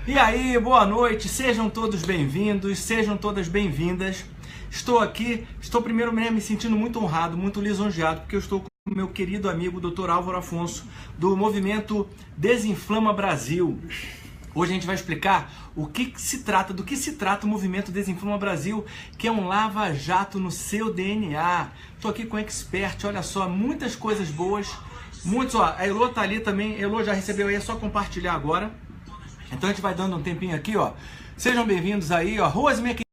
E aí, boa noite, sejam todos bem-vindos, sejam todas bem-vindas. Estou primeiro me sentindo muito honrado, muito lisonjeado, porque eu estou com o meu querido amigo Dr. Álvaro Afonso, do movimento Desinflama Brasil. Hoje a gente vai explicar do que se trata o movimento Desinflama Brasil, que é um lava-jato no seu DNA. Estou aqui com o expert, olha só, muitas coisas boas, a Elô tá ali também, Elô já recebeu aí, é só compartilhar agora. Então a gente vai dando um tempinho aqui, ó. Sejam bem-vindos aí, ó. Rose, minha querida.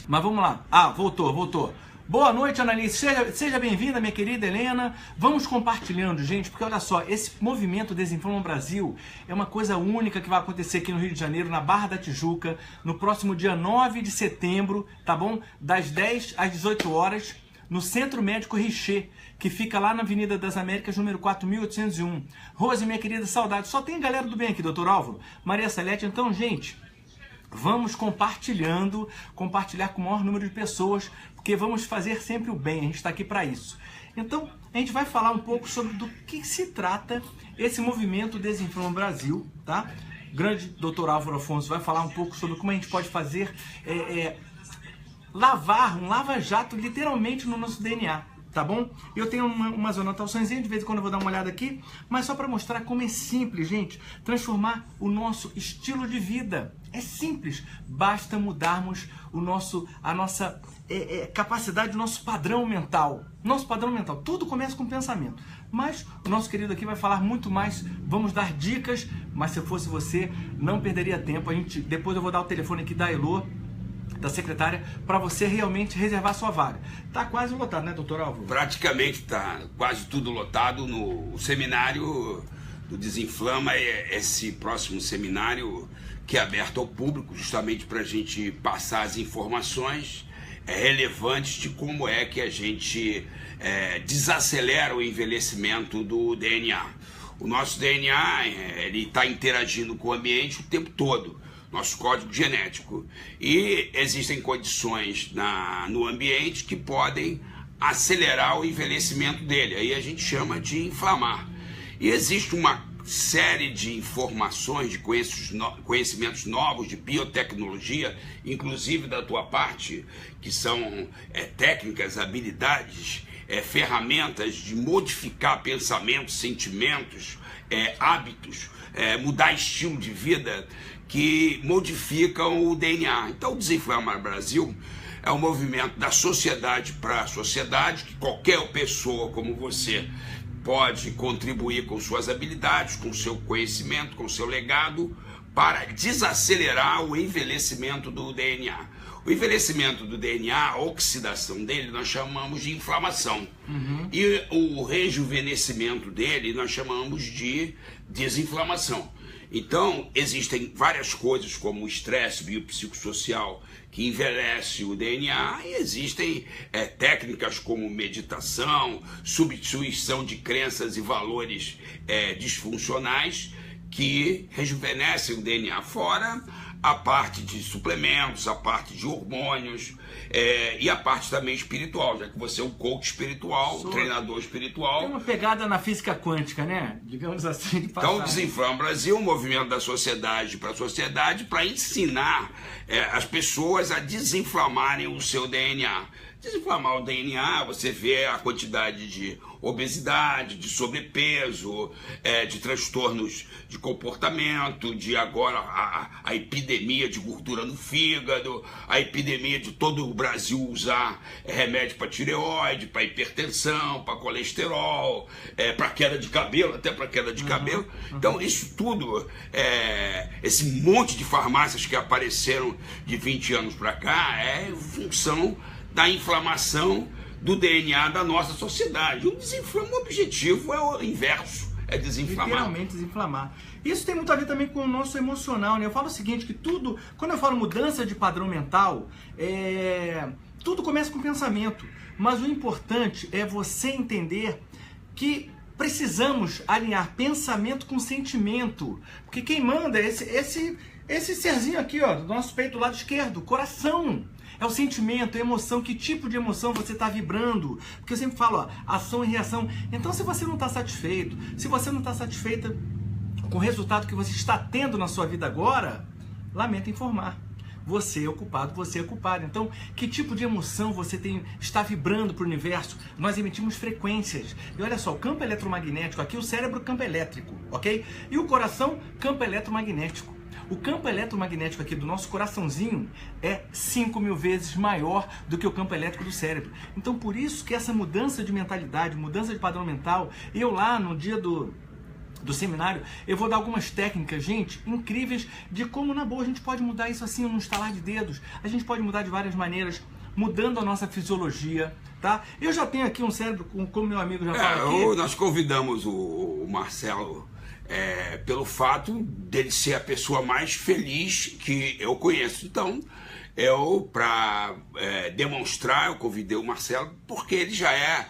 Mas vamos lá. Voltou. Boa noite, Annalise. Seja bem-vinda, minha querida Helena. Vamos compartilhando, gente, porque olha só, esse movimento Desinflama Brasil é uma coisa única que vai acontecer aqui no Rio de Janeiro, na Barra da Tijuca, no próximo dia 9 de setembro, tá bom? Das 10 às 18 horas, no Centro Médico Richer, que fica lá na Avenida das Américas, número 4801. Rose, minha querida, saudade. Só tem galera do bem aqui, doutor Álvaro. Maria Salete. Então, gente, vamos compartilhar com o maior número de pessoas, porque vamos fazer sempre o bem, a gente está aqui para isso. Então, a gente vai falar um pouco sobre do que se trata esse movimento Desinflama Brasil, tá? O grande doutor Álvaro Afonso vai falar um pouco sobre como a gente pode fazer um lava-jato literalmente no nosso DNA. Tá bom? Eu tenho umas anotações, de vez em quando eu vou dar uma olhada aqui, mas só para mostrar como é simples, gente, transformar o nosso estilo de vida. É simples, basta mudarmos a nossa capacidade, o nosso padrão mental. Tudo começa com pensamento. Mas o nosso querido aqui vai falar muito mais, vamos dar dicas, mas se eu fosse você, não perderia tempo. Depois eu vou dar o telefone aqui da Elô, da secretária, para você realmente reservar sua vaga. Tá quase lotado, né, doutor Álvaro? Praticamente tá quase tudo lotado. No seminário do Desinflama, esse próximo seminário que é aberto ao público, justamente para a gente passar as informações relevantes de como é que a gente desacelera o envelhecimento do DNA. O nosso DNA ele está interagindo com o ambiente o tempo todo, nosso código genético, e existem condições no ambiente que podem acelerar o envelhecimento dele, aí a gente chama de inflamar. E existe uma série de informações, de conhecimentos novos, de biotecnologia, inclusive da tua parte, que são técnicas, habilidades, ferramentas de modificar pensamentos, sentimentos, hábitos, mudar estilo de vida, que modificam o DNA. Então o Desinflama Brasil é um movimento da sociedade para a sociedade, que qualquer pessoa como você pode contribuir com suas habilidades, com seu conhecimento, com seu legado, para desacelerar o envelhecimento do DNA. O envelhecimento do DNA, a oxidação dele, nós chamamos de inflamação. E o rejuvenescimento dele, nós chamamos de desinflamação. Então, existem várias coisas, como o estresse biopsicossocial, que envelhece o DNA, e existem técnicas como meditação, substituição de crenças e valores disfuncionais, que rejuvenescem o DNA, fora a parte de suplementos, a parte de hormônios, e a parte também espiritual, já que você é um coach espiritual, um treinador espiritual. Tem uma pegada na física quântica, né? Digamos assim, de passagem. Então o Desinflama Brasil é um movimento da sociedade para a sociedade para ensinar as pessoas a desinflamarem o seu DNA. Desinflamar o DNA, você vê a quantidade de obesidade, de sobrepeso, de transtornos de comportamento, de agora a epidemia de gordura no fígado, a epidemia de todo o Brasil usar remédio para tireoide, para hipertensão, para colesterol, para queda de cabelo, até para queda de cabelo. Então isso tudo, esse monte de farmácias que apareceram de 20 anos para cá, é em função da inflamação do DNA da nossa sociedade. O objetivo é o inverso, é desinflamar. Literalmente desinflamar. Isso tem muito a ver também com o nosso emocional, né? Eu falo o seguinte, que tudo, quando eu falo mudança de padrão mental, tudo começa com pensamento, mas o importante é você entender que precisamos alinhar pensamento com sentimento, porque quem manda é esse serzinho aqui, ó, do nosso peito do lado esquerdo, coração. É o sentimento, é a emoção, que tipo de emoção você está vibrando. Porque eu sempre falo, ó, ação e reação. Então, se você não está satisfeito, se você não está satisfeita com o resultado que você está tendo na sua vida agora, lamento informar. Você é o culpado, você é culpado. Então, que tipo de emoção você está vibrando para o universo? Nós emitimos frequências. E olha só, o campo eletromagnético, aqui o cérebro, campo elétrico, ok? E o coração, campo eletromagnético. O campo eletromagnético aqui do nosso coraçãozinho é 5.000 vezes maior do que o campo elétrico do cérebro. Então, por isso que essa mudança de mentalidade, mudança de padrão mental, eu lá no dia do seminário, eu vou dar algumas técnicas, gente, incríveis de como, na boa, a gente pode mudar isso assim, num estalar de dedos. A gente pode mudar de várias maneiras, mudando a nossa fisiologia, tá? Eu já tenho aqui um cérebro, como meu amigo já fala aqui. Nós convidamos o Marcelo pelo fato dele ser a pessoa mais feliz que eu conheço. Então, para demonstrar, eu convidei o Marcelo, porque ele já é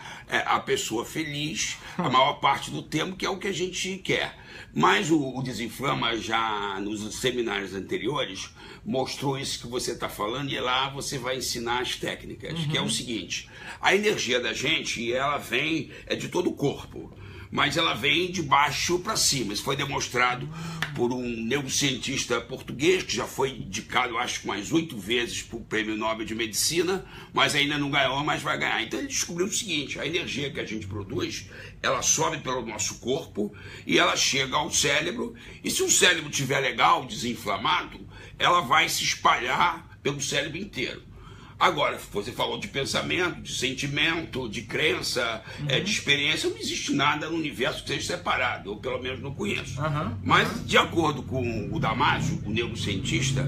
a pessoa feliz a maior parte do tempo, que é o que a gente quer. Mas o Desinflama, já nos seminários anteriores, mostrou isso que você está falando, e lá você vai ensinar as técnicas, que é o seguinte: a energia da gente, ela vem de todo o corpo, mas ela vem de baixo para cima. Isso foi demonstrado por um neurocientista português, que já foi indicado, acho que mais 8 vezes para o Prêmio Nobel de Medicina, mas ainda não ganhou, mas vai ganhar. Então ele descobriu o seguinte: a energia que a gente produz, ela sobe pelo nosso corpo e ela chega ao cérebro, e se o cérebro estiver legal, desinflamado, ela vai se espalhar pelo cérebro inteiro. Agora, você falou de pensamento, de sentimento, de crença, de experiência. Não existe nada no universo que seja separado, ou pelo menos não conheço. Mas, de acordo com o Damasio, o neurocientista,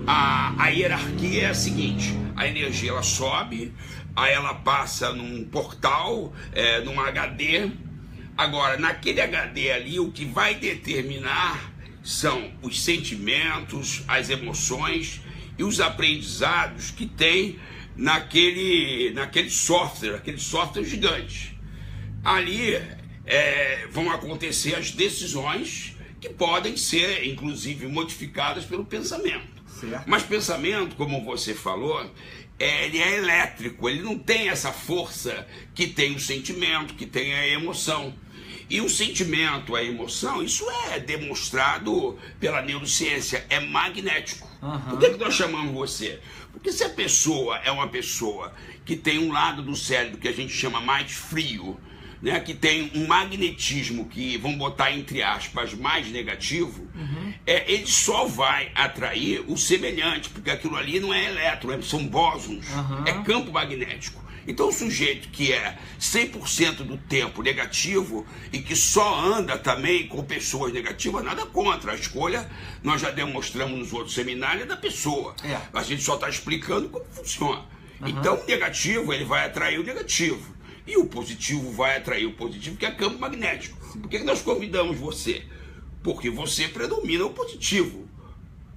a hierarquia é a seguinte: a energia ela sobe, aí ela passa num portal, num HD. Agora, naquele HD ali, o que vai determinar são os sentimentos, as emoções e os aprendizados que tem naquele software, aquele software gigante. Ali vão acontecer as decisões que podem ser, inclusive, modificadas pelo pensamento. Certo. Mas pensamento, como você falou, ele é elétrico, ele não tem essa força que tem o sentimento, que tem a emoção. E o sentimento, a emoção, isso é demonstrado pela neurociência, é magnético. Por que nós chamamos você? Porque se a pessoa é uma pessoa que tem um lado do cérebro que a gente chama mais frio, né, que tem um magnetismo que, vamos botar entre aspas, mais negativo, ele só vai atrair o semelhante, porque aquilo ali não é elétron, são bósons, é campo magnético. Então o sujeito que é 100% do tempo negativo e que só anda também com pessoas negativas, nada contra. A escolha, nós já demonstramos nos outros seminários, é da pessoa. A gente só está explicando como funciona. Então o negativo, ele vai atrair o negativo. E o positivo vai atrair o positivo, que é campo magnético. Por que nós convidamos você? Porque você predomina o positivo.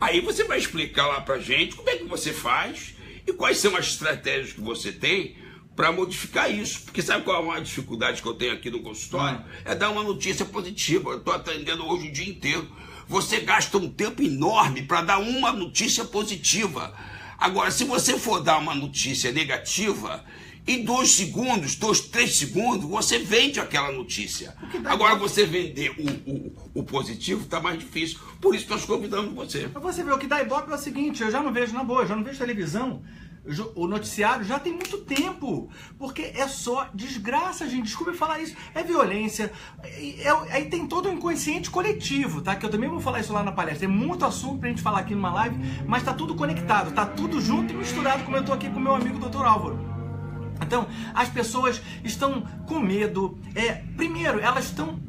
Aí você vai explicar lá pra gente como é que você faz e quais são as estratégias que você tem para modificar isso. Porque sabe qual é a maior dificuldade que eu tenho aqui no consultório? É dar uma notícia positiva. Eu estou atendendo hoje o dia inteiro. Você gasta um tempo enorme para dar uma notícia positiva. Agora, se você for dar uma notícia negativa, em 2 segundos, 3 segundos, você vende aquela notícia. Agora, você vender o positivo está mais difícil. Por isso nós convidamos você. Você vê, o que dá ibope é o seguinte: eu já não vejo, na boa, já não vejo televisão. O noticiário já tem muito tempo, porque é só desgraça, gente. Desculpe falar isso, é violência. Aí tem todo o inconsciente coletivo, tá? Que eu também vou falar isso lá na palestra. Tem muito assunto pra gente falar aqui numa live, mas tá tudo conectado, tá tudo junto e misturado, como eu tô aqui com o meu amigo Dr. Álvaro. Então, as pessoas estão com medo. Primeiro, elas estão...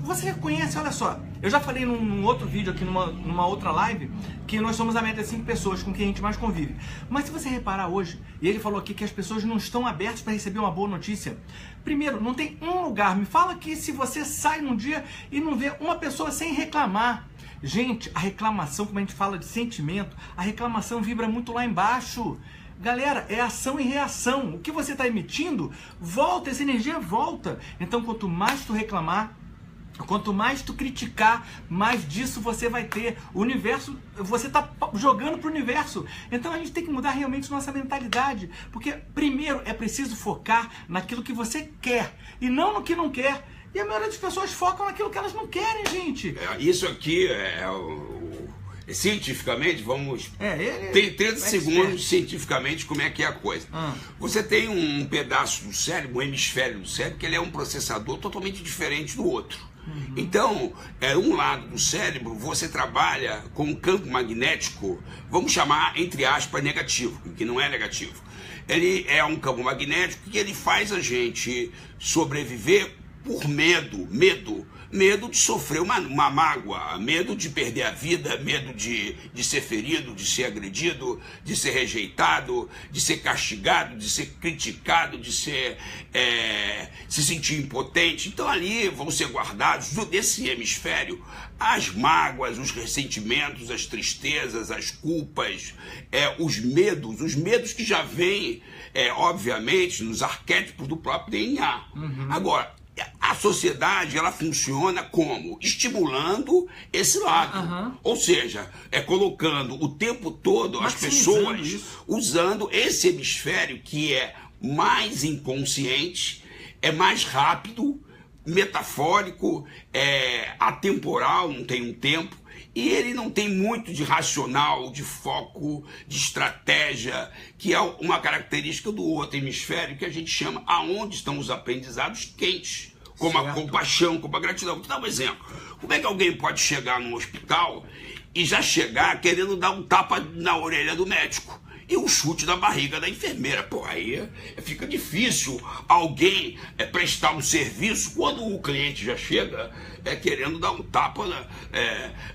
Você reconhece, olha só, eu já falei num outro vídeo aqui, numa outra live, que nós somos a média de 5 pessoas com quem a gente mais convive. Mas se você reparar hoje, e ele falou aqui que as pessoas não estão abertas para receber uma boa notícia. Primeiro, não tem um lugar, me fala que se você sai num dia e não vê uma pessoa sem reclamar. Gente, a reclamação, como a gente fala de sentimento, a reclamação vibra muito lá embaixo. Galera, é ação e reação. O que você está emitindo, volta, essa energia volta. Então, quanto mais tu reclamar, Quanto mais tu criticar, mais disso você vai ter. O universo, você tá jogando pro universo. Então a gente tem que mudar realmente nossa mentalidade. Porque primeiro é preciso focar naquilo que você quer e não no que não quer. E a maioria das pessoas focam naquilo que elas não querem, gente. Isso aqui cientificamente, vamos... tem 30 segundos cientificamente como é que é a coisa. Você tem um pedaço do cérebro, um hemisfério do cérebro, que ele é um processador totalmente diferente do outro. Então, um lado do cérebro, você trabalha com um campo magnético, vamos chamar, entre aspas, negativo, que não é negativo. Ele é um campo magnético que ele faz a gente sobreviver por medo de sofrer uma mágoa, medo de perder a vida, medo de ser ferido, de ser agredido, de ser rejeitado, de ser castigado, de ser criticado, de se sentir impotente. Então ali vão ser guardados desse hemisfério as mágoas, os ressentimentos, as tristezas, as culpas, os medos que já vêm, obviamente, nos arquétipos do próprio DNA. Agora, a sociedade, ela funciona como? Estimulando esse lado. Ou seja, colocando o tempo todo as pessoas usando esse hemisfério que é mais inconsciente, é mais rápido, metafórico, atemporal, não tem um tempo. E ele não tem muito de racional, de foco, de estratégia, que é uma característica do outro hemisfério que a gente chama aonde estão os aprendizados quentes, como a compaixão, como a gratidão. Vou te dar um exemplo. Como é que alguém pode chegar num hospital e já chegar querendo dar um tapa na orelha do médico e um chute na barriga da enfermeira? Pô, aí fica difícil alguém prestar um serviço quando o cliente já chega querendo dar um tapa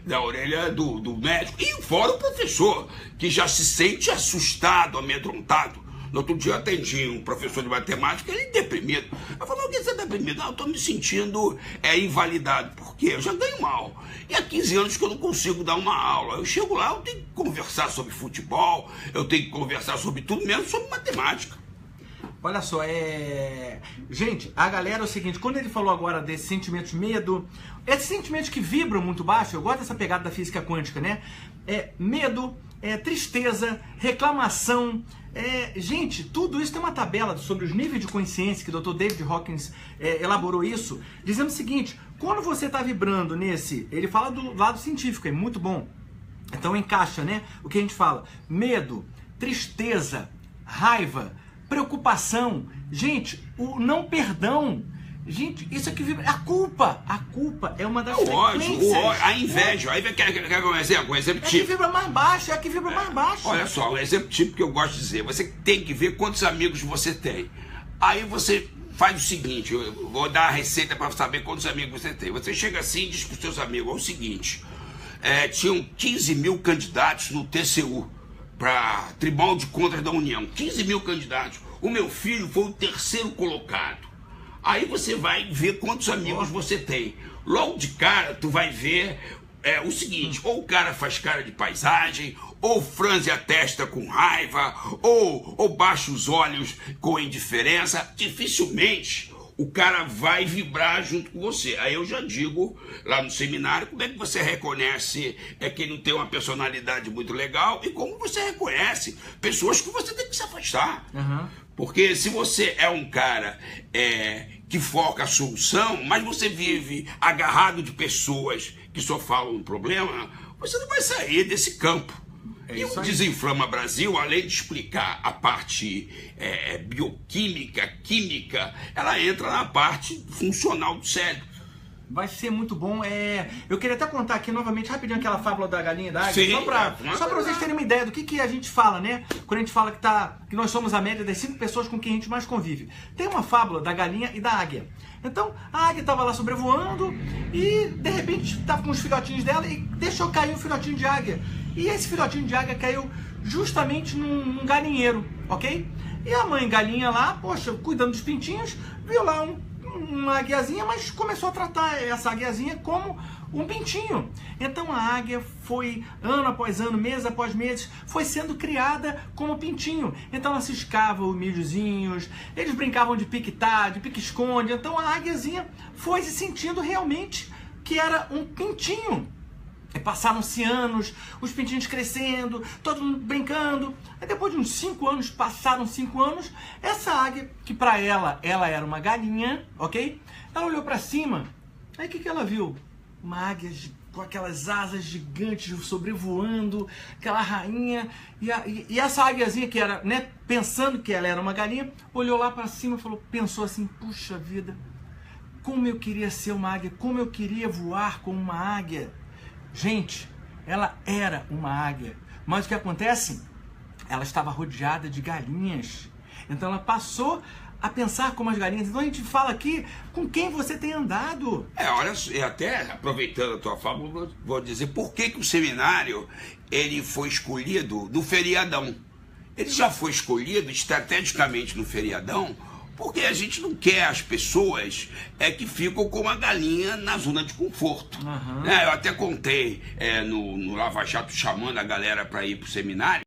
na orelha do médico. E fora o professor, que já se sente assustado, amedrontado. No outro dia eu atendi um professor de matemática, ele deprimido. Eu falei, por que você é deprimido? Não, eu estou me sentindo invalidado. Por quê? Eu já ganho mal. E há 15 anos que eu não consigo dar uma aula. Eu chego lá, eu tenho que conversar sobre futebol, eu tenho que conversar sobre tudo, mesmo sobre matemática. Olha só, gente, a galera é o seguinte, quando ele falou agora desses sentimentos de medo, esses sentimentos que vibram muito baixo, eu gosto dessa pegada da física quântica, né? Medo, tristeza, reclamação, gente, tudo isso tem uma tabela sobre os níveis de consciência que o Dr. David Hawkins elaborou isso, dizendo o seguinte, quando você está vibrando nesse, ele fala do lado científico, é muito bom, então encaixa, né? O que a gente fala, medo, tristeza, raiva, preocupação, gente, o não perdão, gente, isso aqui vibra, a culpa é uma das frequências. A inveja, aí quer um exemplo típico. É que vibra mais baixo, mais baixo. Olha só, um exemplo típico que eu gosto de dizer, você tem que ver quantos amigos você tem, aí você faz o seguinte, eu vou dar a receita para saber quantos amigos você tem, você chega assim e diz para os seus amigos, é o seguinte, tinham 15 mil candidatos no TCU, para Tribunal de Contas da União, 15 mil candidatos. O meu filho foi o terceiro colocado. Aí você vai ver quantos amigos você tem. Logo de cara, tu vai ver o seguinte, ou o cara faz cara de paisagem, ou franze a testa com raiva, ou baixa os olhos com indiferença. Dificilmente o cara vai vibrar junto com você. Aí eu já digo lá no seminário como é que você reconhece que ele não tem uma personalidade muito legal e como você reconhece pessoas que você tem que se afastar. Porque se você é um cara que foca a solução, mas você vive agarrado de pessoas que só falam no problema, você não vai sair desse campo. E o Desinflama Brasil, além de explicar a parte bioquímica, química, ela entra na parte funcional do cérebro. Vai ser muito bom. Eu queria até contar aqui novamente, rapidinho, aquela fábula da galinha e da águia. Sim, só pra vocês terem uma ideia do que a gente fala, né? Quando a gente fala que nós somos a média das 5 pessoas com quem a gente mais convive. Tem uma fábula da galinha e da águia. Então, a águia estava lá sobrevoando e, de repente, estava com os filhotinhos dela e deixou cair um filhotinho de águia. E esse filhotinho de águia caiu justamente num galinheiro, ok? E a mãe galinha lá, poxa, cuidando dos pintinhos, viu lá uma águiazinha, mas começou a tratar essa águiazinha como um pintinho. Então a águia foi, ano após ano, mês após mês, foi sendo criada como pintinho. Então ela ciscava os milhozinhos, eles brincavam de pique-tá, de pique-esconde. Então a águiazinha foi se sentindo realmente que era um pintinho. E passaram-se anos, os pintinhos crescendo, todo mundo brincando. Aí depois de uns 5 anos, passaram 5 anos, essa águia, que para ela era uma galinha, ok? Ela olhou para cima, aí o que ela viu? Uma águia com aquelas asas gigantes sobrevoando, aquela rainha. E essa águiazinha que era, né, pensando que ela era uma galinha, olhou lá para cima e pensou assim, puxa vida, como eu queria ser uma águia, como eu queria voar como uma águia. Gente, ela era uma águia, mas o que acontece? Ela estava rodeada de galinhas, então ela passou a pensar como as galinhas. Então a gente fala aqui com quem você tem andado. Olha, até aproveitando a tua fala, vou dizer por que o seminário ele foi escolhido no feriadão. Ele já foi escolhido estrategicamente no feriadão, porque a gente não quer as pessoas que ficam como a galinha na zona de conforto. Uhum. Eu até contei no Lava Jato chamando a galera para ir para o seminário.